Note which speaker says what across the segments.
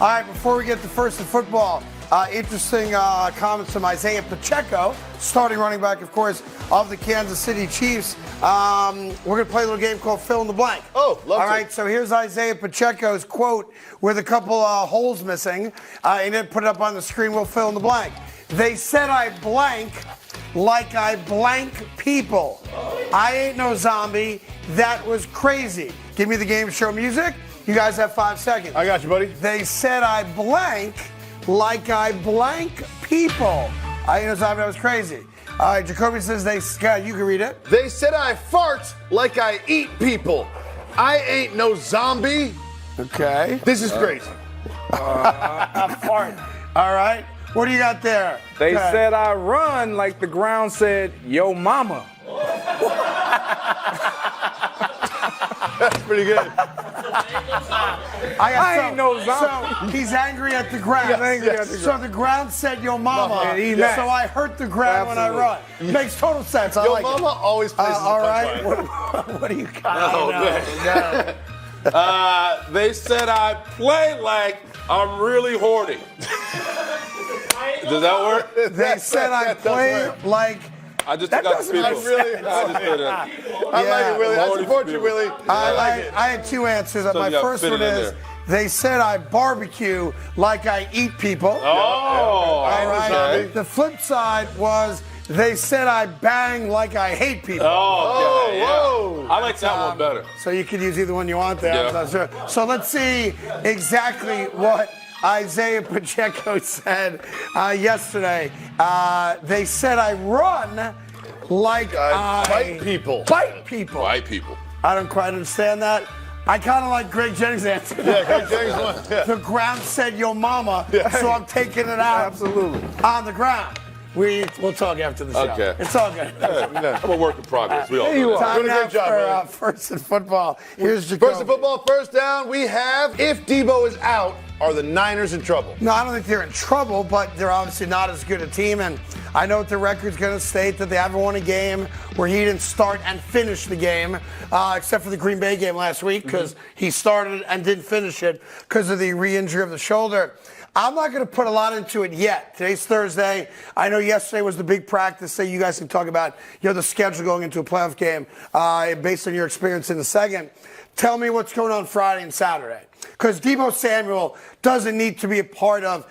Speaker 1: All right, before we get to first in football, interesting comments from Isaiah Pacheco, starting running back, of course, of the Kansas City Chiefs. We're going to play a little game called Fill in the Blank.
Speaker 2: Oh, love
Speaker 1: All
Speaker 2: to.
Speaker 1: right, so here's Isaiah Pacheco's quote with a couple holes missing. And then put it up on the screen. We'll fill in the blank. They said I blank like I blank people. I ain't no zombie. That was crazy. Give me the game show music. You guys have 5 seconds.
Speaker 2: I got you, buddy.
Speaker 1: They said I blank like I blank people. I ain't no zombie. That was crazy. All right, Jacoby says you can read it.
Speaker 2: They said I fart like I eat people. I ain't no zombie.
Speaker 1: Okay.
Speaker 2: This is crazy.
Speaker 1: I fart. All right. What do you got there?
Speaker 3: They said I run like the ground said, yo mama.
Speaker 2: That's pretty good.
Speaker 1: I
Speaker 3: ain't no zombie.
Speaker 1: So he's angry at the ground.
Speaker 2: Yes.
Speaker 1: So the ground said yo mama.
Speaker 3: And he mad.
Speaker 1: So I hurt the ground when I run. Makes total sense. I
Speaker 2: Yo
Speaker 1: like
Speaker 2: mama
Speaker 1: it.
Speaker 2: always plays
Speaker 1: All right. What do you got?
Speaker 4: Oh, man. They said I play like I'm really horny. Does that work?
Speaker 1: They said I play like.
Speaker 4: I just took out the people.
Speaker 2: I just did it. I like it, Willie. I support you, Willie. I like it.
Speaker 1: I had two answers.
Speaker 4: So
Speaker 1: My
Speaker 4: you gotta
Speaker 1: first
Speaker 4: fit
Speaker 1: one
Speaker 4: it in
Speaker 1: is
Speaker 4: there.
Speaker 1: they said I barbecue like I eat people.
Speaker 4: Oh,
Speaker 1: All right.
Speaker 4: okay.
Speaker 1: The flip side was they said I bang like I hate people.
Speaker 4: Oh, okay, yeah.
Speaker 2: whoa.
Speaker 4: I like that one better.
Speaker 1: So you can use either one you want there.
Speaker 4: Yeah.
Speaker 1: I'm not sure. So let's see exactly what Isaiah Pacheco said yesterday. They said I run like I
Speaker 2: bite people.
Speaker 1: Bite people.
Speaker 4: White people.
Speaker 1: I don't quite understand that. I kind of like Greg Jennings' answer.
Speaker 2: Yeah, Craig Jennings won. Yeah.
Speaker 1: The ground said yo mama, so I'm taking it out
Speaker 3: Absolutely.
Speaker 1: on the ground. We'll talk after the show.
Speaker 4: Okay.
Speaker 1: It's all good.
Speaker 4: I'm a work in progress. We all know that.
Speaker 1: Time
Speaker 2: Doing a
Speaker 1: now
Speaker 2: great job,
Speaker 1: for
Speaker 2: man.
Speaker 1: first in football. Here's Jacoby.
Speaker 2: First in football, first down, we have if Deebo is out, are the Niners in trouble?
Speaker 1: No, I don't think they're in trouble, but they're obviously not as good a team. And I know what the record's going to state that they haven't won a game where he didn't start and finish the game, except for the Green Bay game last week because he started and didn't finish it because of the re-injury of the shoulder. I'm not going to put a lot into it yet. Today's Thursday. I know yesterday was the big practice that you guys can talk about, the schedule going into a playoff game based on your experience in the second. Tell me what's going on Friday and Saturday. Because Deebo Samuel doesn't need to be a part of,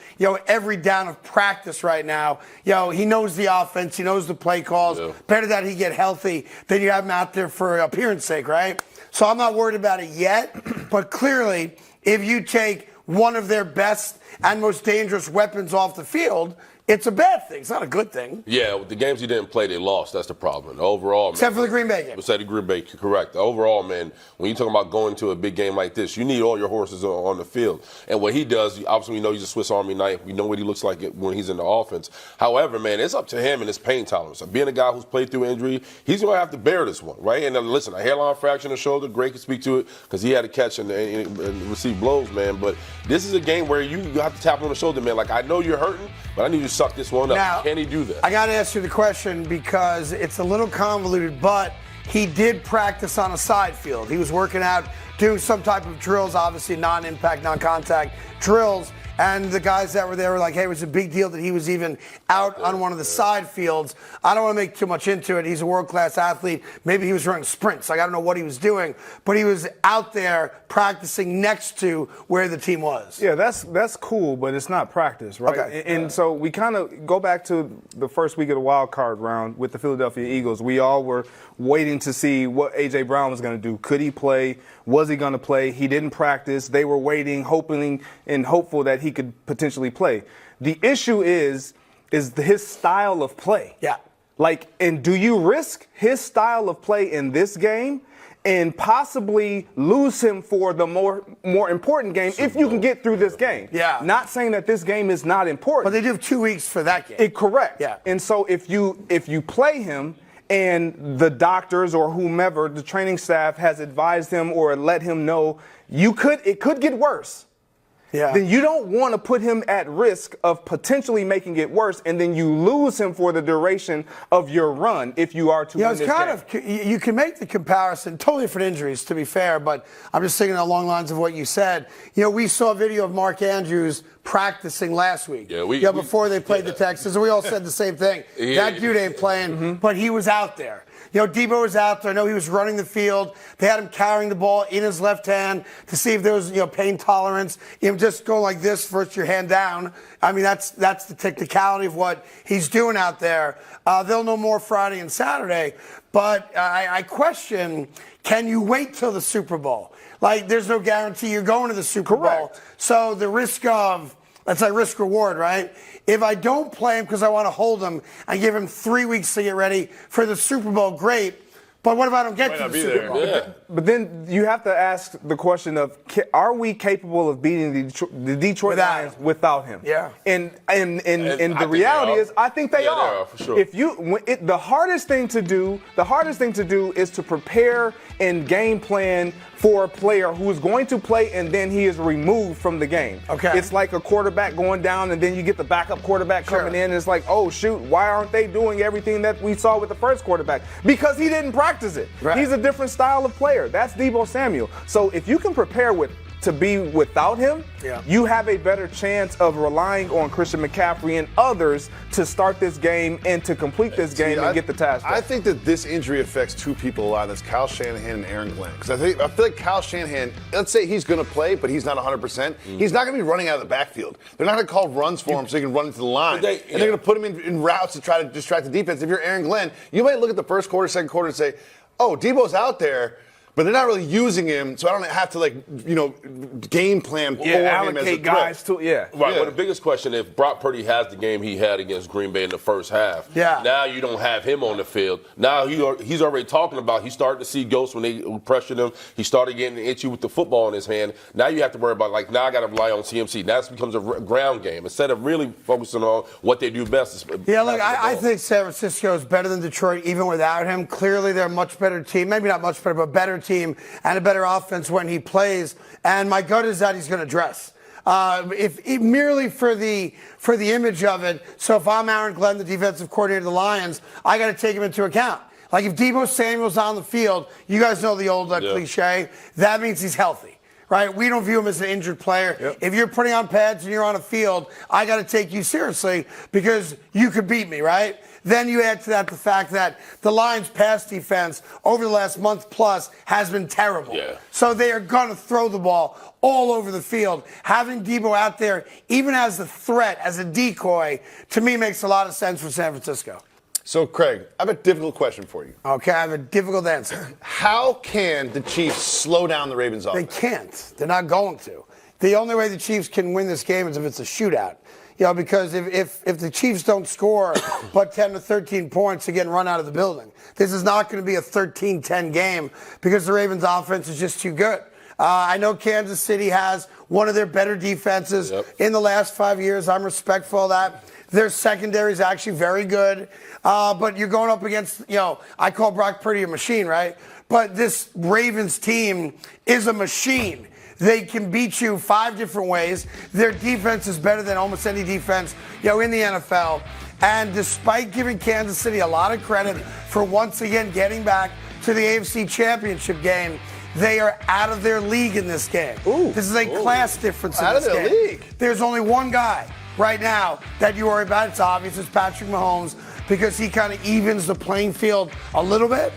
Speaker 1: every down of practice right now. He knows the offense. He knows the play calls. Yeah. Better that he get healthy than you have him out there for appearance sake, right? So I'm not worried about it yet. But clearly, if you take one of their best and most dangerous weapons off the field, it's a bad thing. It's not a good thing.
Speaker 4: Yeah, with the games he didn't play, they lost. That's the problem. Overall,
Speaker 1: Except for the Green Bay game.
Speaker 4: Except the Green Bay, correct. Overall, man, when you talk about going to a big game like this, you need all your horses on the field. And what he does, obviously, we know he's a Swiss Army knife. We know what he looks like when he's in the offense. However, man, it's up to him and his pain tolerance. Being a guy who's played through injury, he's going to have to bear this one, right? And listen, a hairline fracture in the shoulder, Greg can speak to it because he had to catch and receive blows, man. But this is a game where you have to tap him on the shoulder, man. Like, I know you're hurting, but I need you to suck this one up.
Speaker 1: Now,
Speaker 4: can he do that?
Speaker 1: I got to ask you the question because it's a little convoluted, but he did practice on a side field. He was working out, doing some type of drills, obviously non-impact, non-contact drills. And the guys that were there were like, hey, it was a big deal that he was even out on one of the side fields. I don't want to make too much into it. He's a world-class athlete. Maybe he was running sprints. Like, I don't know what he was doing. But he was out there practicing next to where the team was.
Speaker 3: Yeah, that's cool, but it's not practice, right?
Speaker 1: Okay.
Speaker 3: And so we kind of go back to the first week of the wild card round with the Philadelphia Eagles. We all were waiting to see what A.J. Brown was going to do. Could he play? Was he going to play? He didn't practice. They were waiting, hoping and hopeful that he could potentially play. The issue is his style of play.
Speaker 1: Yeah.
Speaker 3: And do you risk his style of play in this game and possibly lose him for the more important game if you can get through this game?
Speaker 1: Yeah.
Speaker 3: Not saying that this game is not important.
Speaker 1: But they do have 2 weeks for that game.
Speaker 3: Correct.
Speaker 1: Yeah.
Speaker 3: And so if you play him and the doctors or whomever, the training staff has advised him or let him know it could get worse. then you don't want to put him at risk of potentially making it worse, and then you lose him for the duration of your run if you are to win this game.
Speaker 1: You can make the comparison, totally different injuries, to be fair, but I'm just thinking along the lines of what you said. We saw a video of Mark Andrews practicing last week. Before they played the Texans, and we all said the same thing. That dude ain't playing, but he was out there. Deebo was out there. I know he was running the field. They had him carrying the ball in his left hand to see if there was, pain tolerance. Just go like this, first your hand down. I mean, that's the technicality of what he's doing out there. They'll know more Friday and Saturday. But I question, can you wait till the Super Bowl? Like, there's no guarantee you're going to the Super Bowl. So the risk of, that's like risk reward, right? If I don't play him because I want to hold him and give him 3 weeks to get ready for the Super Bowl, great. But what if I don't get to the Super Bowl?
Speaker 4: Yeah.
Speaker 3: But then you have to ask the question of, are we capable of beating the Detroit Lions without him?
Speaker 1: Yeah.
Speaker 3: And the reality is, I think they are.
Speaker 4: They are, for sure.
Speaker 3: The hardest thing to do is to prepare and game plan for a player who is going to play and then he is removed from the game.
Speaker 1: Okay.
Speaker 3: It's like a quarterback going down and then you get the backup quarterback coming in and it's like, oh shoot, why aren't they doing everything that we saw with the first quarterback? Because he didn't practice it.
Speaker 1: Right.
Speaker 3: He's a different style of player. That's Deebo Samuel. So if you can prepare to be without him, you have a better chance of relying on Christian McCaffrey and others to start this game and to complete this game and get the task done.
Speaker 2: I think that this injury affects two people a lot, and that's Kyle Shanahan and Aaron Glenn. Because I feel like Kyle Shanahan, let's say he's going to play, but he's not 100%. He's not going to be running out of the backfield. They're not going to call runs for him so he can run into the line. And they're going to put him in routes to try to distract the defense. If you're Aaron Glenn, you might look at the first quarter, second quarter, and say, oh, Deebo's out there, but they're not really using him, so I don't have to game plan for him as a
Speaker 3: allocate guys to
Speaker 4: Right. Well, the biggest question, if Brock Purdy has the game he had against Green Bay in the first half, now you don't have him on the field. Now he's already talking about he's starting to see ghosts when they pressured him. He started getting itchy with the football in his hand. Now you have to worry about now I got to rely on CMC. Now it becomes a ground game instead of really focusing on what they do best.
Speaker 1: I think San Francisco is better than Detroit even without him. Clearly they're a much better team. Maybe not much better, but better team and a better offense when he plays. And my gut is that he's going to dress. Merely for the image of it. So if I'm Aaron Glenn, the defensive coordinator of the Lions, I got to take him into account. Like if Deebo Samuel's on the field, you guys know the old cliche, that means he's healthy. Right? We don't view him as an injured player. Yep. If you're putting on pads and you're on a field, I got to take you seriously because you could beat me, right? Then you add to that the fact that the Lions' pass defense over the last month plus has been terrible.
Speaker 4: Yeah.
Speaker 1: So they are going to throw the ball all over the field. Having Deebo out there, even as a threat, as a decoy, to me makes a lot of sense for San Francisco.
Speaker 2: So, Craig, I have a difficult question for you.
Speaker 1: Okay, I have a difficult answer.
Speaker 2: How can the Chiefs slow down the Ravens' offense?
Speaker 1: They can't. They're not going to. The only way the Chiefs can win this game is if it's a shootout. Because if the Chiefs don't score but 10 to 13 points to get run out of the building, this is not going to be a 13-10 game because the Ravens' offense is just too good. I know Kansas City has one of their better defenses in the last 5 years. I'm respectful of that. Their secondary is actually very good. But you're going up against, I call Brock Purdy a machine, right? But this Ravens team is a machine. They can beat you 5 different ways. Their defense is better than almost any defense, in the NFL. And despite giving Kansas City a lot of credit for once again getting back to the AFC Championship game, they are out of their league in this game. This is a class difference in this game.
Speaker 2: Out of their league.
Speaker 1: There's only one guy right now that you worry about. It's obvious. It's Patrick Mahomes because he kind of evens the playing field a little bit.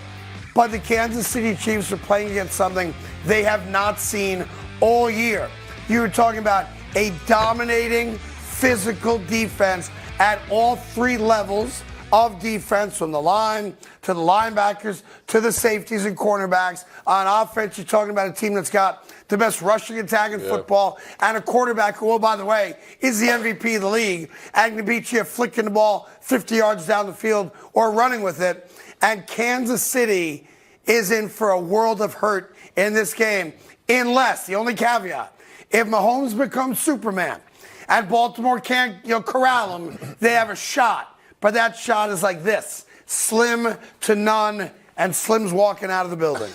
Speaker 1: But the Kansas City Chiefs are playing against something they have not seen all year. You were talking about a dominating physical defense at all 3 levels of defense, from the line to the linebackers to the safeties and cornerbacks. On offense, you're talking about a team that's got the best rushing attack in football and a quarterback who, by the way, is the MVP of the league and can beat you flicking the ball 50 yards down the field or running with it. And Kansas City is in for a world of hurt in this game. Unless, the only caveat, if Mahomes becomes Superman and Baltimore can't corral him, they have a shot. But that shot is like this, slim to none and Slim's walking out of the building.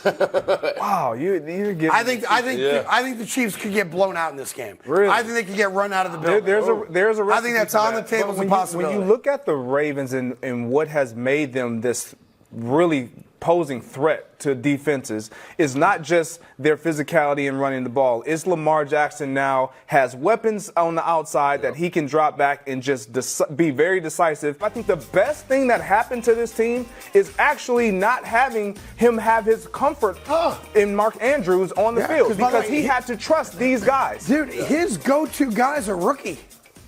Speaker 3: Wow, you're getting.
Speaker 1: I think the Chiefs could get blown out in this game.
Speaker 3: Really?
Speaker 1: I think they could get run out of the building.
Speaker 3: There's a
Speaker 1: I think that's on the table as a possibility.
Speaker 3: When you look at the Ravens and what has made them this really posing threat to defenses, is not just their physicality in running the ball. It's Lamar Jackson now has weapons on the outside that he can drop back and just be very decisive. I think the best thing that happened to this team is actually not having him have his comfort in Mark Andrews on the field, because he had to trust these guys.
Speaker 1: Dude, his go-to guy's a rookie.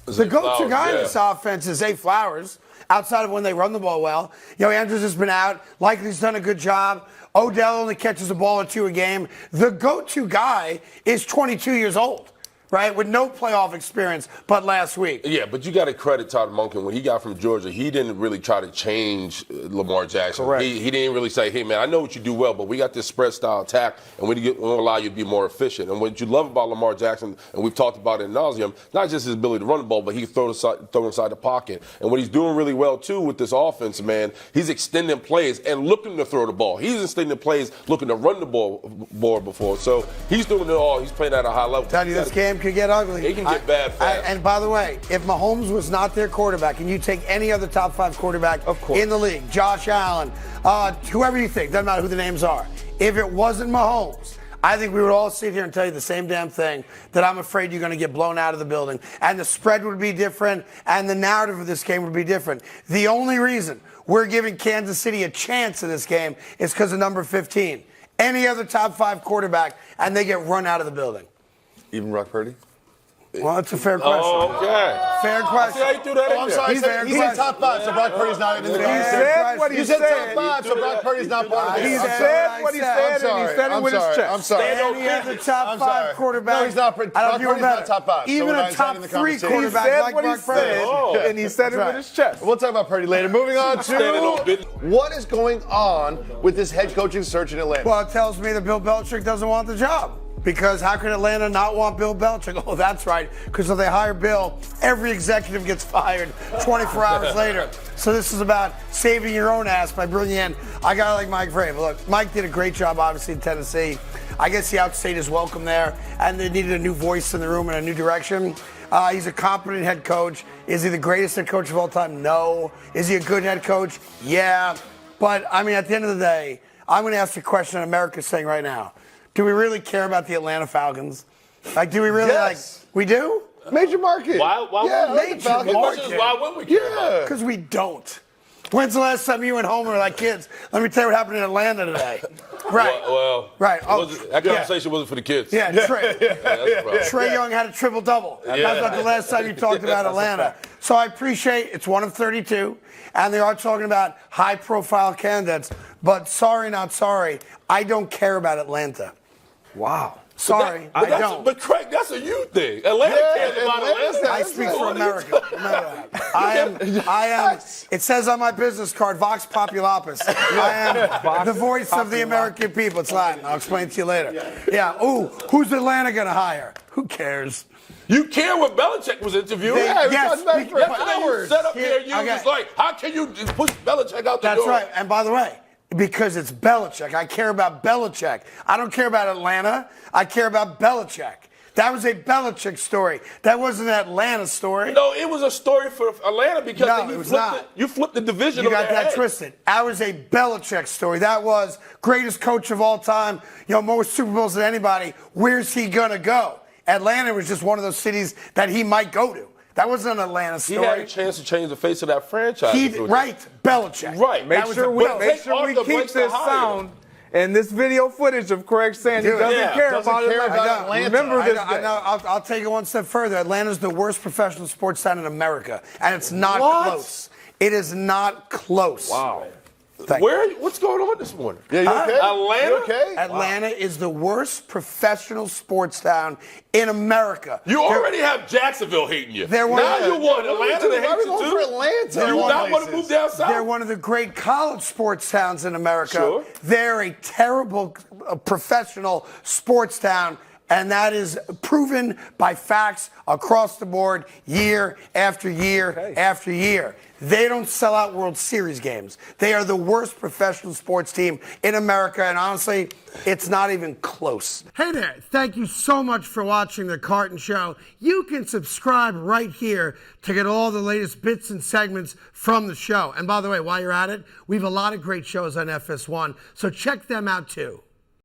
Speaker 1: The go-to guy in this offense is Zay Flowers, outside of when they run the ball well. Andrews has been out. Likely's done a good job. Odell only catches a ball or two a game. The go-to guy is 22 years old, right, with no playoff experience but last week.
Speaker 4: Yeah, but you got to credit Todd Monken. When he got from Georgia, he didn't really try to change Lamar Jackson.
Speaker 3: Correct.
Speaker 4: He didn't really say, hey, man, I know what you do well, but we got this spread-style attack, and we won't allow you to be more efficient. And what you love about Lamar Jackson, and we've talked about it ad nauseum, not just his ability to run the ball, but he can throw inside the pocket. And what he's doing really well, too, with this offense, man, he's extending plays and looking to throw the ball. He's extending plays, looking to run the ball more before. So he's doing it all. He's playing at a high level.
Speaker 1: Tell you, this game could get ugly.
Speaker 4: It can get bad fast.
Speaker 1: And by the way, if Mahomes was not their quarterback, and you take any other top 5 quarterback in the league, Josh Allen, whoever you think, doesn't matter who the names are, if it wasn't Mahomes, I think we would all sit here and tell you the same damn thing, that I'm afraid you're going to get blown out of the building. And the spread would be different, and the narrative of this game would be different. The only reason we're giving Kansas City a chance in this game is because of number 15. Any other top 5 quarterback, and they get run out of the building.
Speaker 2: Even Brock Purdy?
Speaker 1: Well, that's a fair question.
Speaker 4: Oh, okay.
Speaker 1: Fair question.
Speaker 4: See how you threw that in
Speaker 2: I'm
Speaker 4: there.
Speaker 2: sorry. He said
Speaker 1: He's
Speaker 2: top 5, so Brock Purdy's not in the
Speaker 1: He
Speaker 2: game.
Speaker 1: said what he
Speaker 2: You said
Speaker 1: said.
Speaker 2: top 5, so Brock Purdy's not part of it.
Speaker 3: He
Speaker 2: I'm
Speaker 3: said
Speaker 2: sorry.
Speaker 3: what he
Speaker 2: I'm
Speaker 3: said, and
Speaker 2: sorry.
Speaker 3: he said it
Speaker 2: I'm
Speaker 3: with his
Speaker 2: sorry.
Speaker 3: chest.
Speaker 2: I'm sorry.
Speaker 1: Any other top
Speaker 2: I'm
Speaker 1: 5
Speaker 2: sorry.
Speaker 1: quarterback.
Speaker 2: No, he's not.
Speaker 1: I don't
Speaker 2: Brock
Speaker 1: give
Speaker 2: Purdy's
Speaker 1: him
Speaker 2: not top 5.
Speaker 1: Even
Speaker 2: So we're
Speaker 1: a
Speaker 2: not
Speaker 1: top
Speaker 2: in the
Speaker 1: 3
Speaker 2: conversation.
Speaker 3: He
Speaker 1: quarterback
Speaker 3: said
Speaker 1: like
Speaker 3: what he
Speaker 1: Brock Purdy.
Speaker 3: said, and he said it with his chest.
Speaker 2: We'll talk about Purdy later. Moving on to what is going on with this head coaching search in Atlanta?
Speaker 1: Well, it tells me that Bill Belichick doesn't want the job. Because how can Atlanta not want Bill Belichick? Oh, that's right. Because if they hire Bill, every executive gets fired 24 hours later. So this is about saving your own ass by bringing in a guy like Mike Vrabel. Look, Mike did a great job, obviously, in Tennessee. I guess he outstayed his welcome there, and they needed a new voice in the room and a new direction. He's a competent head coach. Is he the greatest head coach of all time? No. Is he a good head coach? Yeah. But, I mean, at the end of the day, I'm going to ask the question America's saying right now. Do we really care about the Atlanta Falcons? Like, do we really we do?
Speaker 2: Major market.
Speaker 4: Why
Speaker 1: major market.
Speaker 4: Why wouldn't we care about it?
Speaker 1: Because we don't. When's the last time you went home and were like, kids, let me tell you what happened in Atlanta today? Right.
Speaker 4: Right.
Speaker 1: Oh,
Speaker 4: that conversation wasn't for the kids.
Speaker 1: Yeah, Trey. Trey Young had a triple-double. That's not the last time you talked about Atlanta. So I appreciate it's one of 32, and they are talking about high-profile candidates. But sorry, not sorry, I don't care about Atlanta.
Speaker 3: Wow.
Speaker 1: Sorry, I don't.
Speaker 4: But Craig, that's a you thing. Atlanta cares about Atlanta.
Speaker 1: I speak for America. Remember that. I am. It says on my business card, Vox Populopus. I am the voice of the American people. It's Latin. I'll explain to you later. Yeah. Ooh, who's Atlanta going to hire? Who cares?
Speaker 4: You care what Belichick was interviewing?
Speaker 1: Yes.
Speaker 4: You set up there, you was like, how can you just push Belichick out the door?
Speaker 1: That's right. And by the way, because it's Belichick. I care about Belichick. I don't care about Atlanta. I care about Belichick. That was a Belichick story. That wasn't an Atlanta story.
Speaker 4: No, it was a story for Atlanta because you flipped the division.
Speaker 1: You got that twisted. That was a Belichick story. That was greatest coach of all time, more Super Bowls than anybody. Where's he going to go? Atlanta was just one of those cities that he might go to. That wasn't an Atlanta story.
Speaker 4: He had a chance to change the face of that franchise.
Speaker 1: Belichick.
Speaker 4: Right.
Speaker 3: Make sure we keep this sound and this video footage of Craig saying he doesn't care about Atlanta. Remember this.
Speaker 1: I'll take it one step further. Atlanta's the worst professional sports town in America, and it's not close. It is not close.
Speaker 4: Wow. What's going on this morning?
Speaker 2: Yeah, you okay?
Speaker 4: Atlanta?
Speaker 2: You okay?
Speaker 1: Atlanta is the worst professional sports town in America.
Speaker 4: You already have Jacksonville hating you.
Speaker 1: Now
Speaker 4: you want Atlanta to hate you too?
Speaker 2: Atlanta.
Speaker 4: You not want to move down south?
Speaker 1: They're one of the great college sports towns in America.
Speaker 4: Sure.
Speaker 1: They're a terrible professional sports town. And that is proven by facts across the board year after year after year. They don't sell out World Series games. They are the worst professional sports team in America, and honestly, it's not even close. Hey there, thank you so much for watching The Carton Show. You can subscribe right here to get all the latest bits and segments from the show. And by the way, while you're at it, we have a lot of great shows on FS1, so check them out too.